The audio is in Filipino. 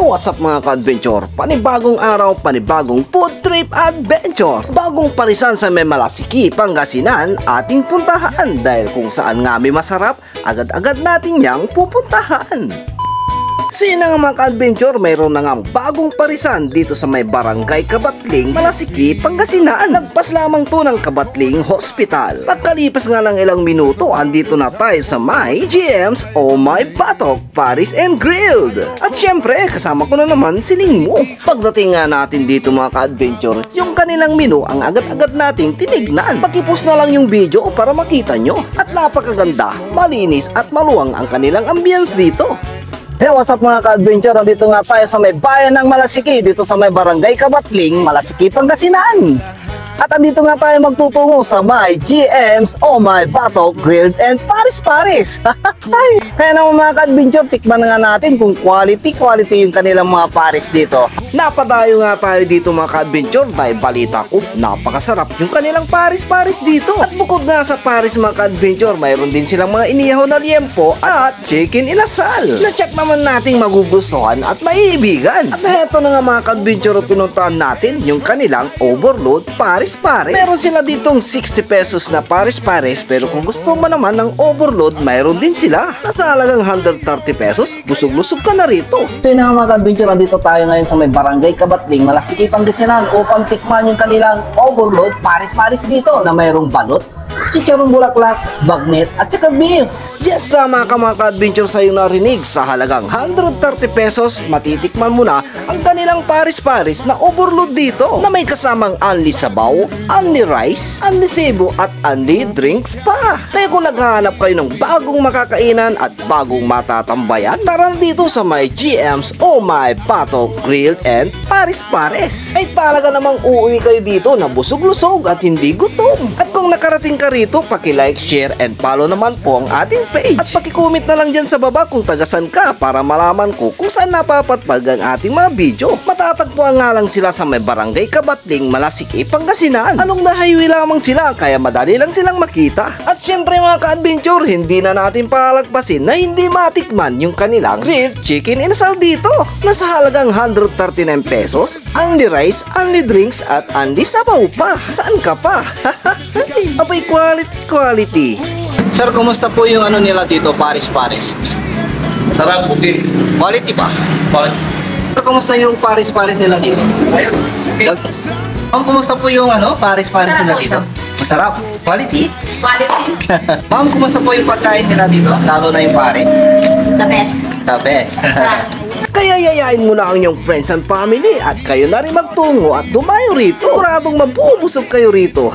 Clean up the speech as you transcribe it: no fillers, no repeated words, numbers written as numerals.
What's up mga ka-adventure? Panibagong araw, panibagong food trip adventure. Bagong parisan sa may Malasiki, Pangasinan ating puntahan. Dahil kung saan nga may masarap, agad-agad natin yang pupuntahan. Sino nga mga ka-adventure, mayroon na nga bagong parisan dito sa may Barangay Kabatling, Malasiki, Pangasinan. Nagpas lamang to ng Kabatling Hospital. Pagkalipas nga ng ilang minuto, andito na tayo sa may GM's Oh My Batok Paris and Grilled. At syempre, kasama ko na naman si Ningmo. Pagdating nga natin dito mga ka-adventure, yung kanilang menu ang agad-agad nating tinignan. Pakipos na lang yung video para makita nyo. At napakaganda, malinis at maluwang ang kanilang ambience dito. Hey, what's up mga ka-adventure? Nandito nga tayo sa may bayan ng Malasiki, dito sa may Barangay Kabatling, Malasiki, Pangasinan. At andito nga tayo magtutungo sa may GM's Oh My Batok Grilled and Paris. Kaya naman mga ka-adventure, tikman na nga natin kung quality yung kanilang mga Paris dito. Napadayo nga tayo dito mga ka-adventure dahil balita ko, napakasarap yung kanilang Paris dito. At bukod nga sa Paris mga ka-adventure, mayroon din silang mga inihaw na liempo at chicken inasal. Na-check naman nating magugustuhan at maiibigan. At heto na nga mga ka-adventure, pinuntahan natin yung kanilang Overload Paris. Meron sila ditong 60 pesos na Paris, pero kung gusto mo naman ng overload, mayroon din sila. Nasa halagang 130 pesos, busog-lusog ka na rito. So yun nga mga ka-adventure, dito tayo ngayon sa may Barangay Kabatling, Malasiki, Pangasinan upang tikman yung kanilang overload Paris dito na mayroong balot, chicharong bulaklak, bagnet at saka beef. Yes, tama ka mga ka-adventure, sa iyong narinig. Sa halagang 130 pesos, matitikman mo na ang kanilang Paris na overload dito na may kasamang unli sabaw, unli rice, unli sebo at unli drinks pa. Kaya kung naghahanap kayo ng bagong makakainan at bagong matatambayan, tara dito sa may GM's Oh My Batok Grilled and Paris. Ay talaga namang uuwi kayo dito na busog-lusog at hindi gutom. At kung nakarating ka rito, paki-like, share and follow naman po ang ating page. At paki-comment na lang dyan sa baba kung tagasan ka para malaman ko kung saan napapatpag ang ating mga video. Matatagpuan nga lang sila sa may Barangay Kabatling, Malasiki, Pangasinan. Along the highway lamang sila, kaya madali lang silang makita. At syempre mga ka-adventure, hindi na natin palagpasin na hindi matikman yung kanilang grilled chicken inasal dito. Nasa halagang 139 pesos, unli rice, unli drinks at unli sabaw pa. Saan ka pa? Abay, quality. Sir, kumusta po yung ano nila dito, Paris? Sarap, okay. Quality ba? Quality. Sir, kumusta yung Paris nila dito? Ayos. Okay. Ma'am, kumusta po yung ano, Paris nila dito? Masarap. Quality? Ma'am, kumusta po yung pagkain nila dito? Lalo na yung Paris. The best. Kaya yayain mo na ang iyong friends and family at kayo na rin magtungo at dumayo rito. Siguradong mabubusog kayo rito.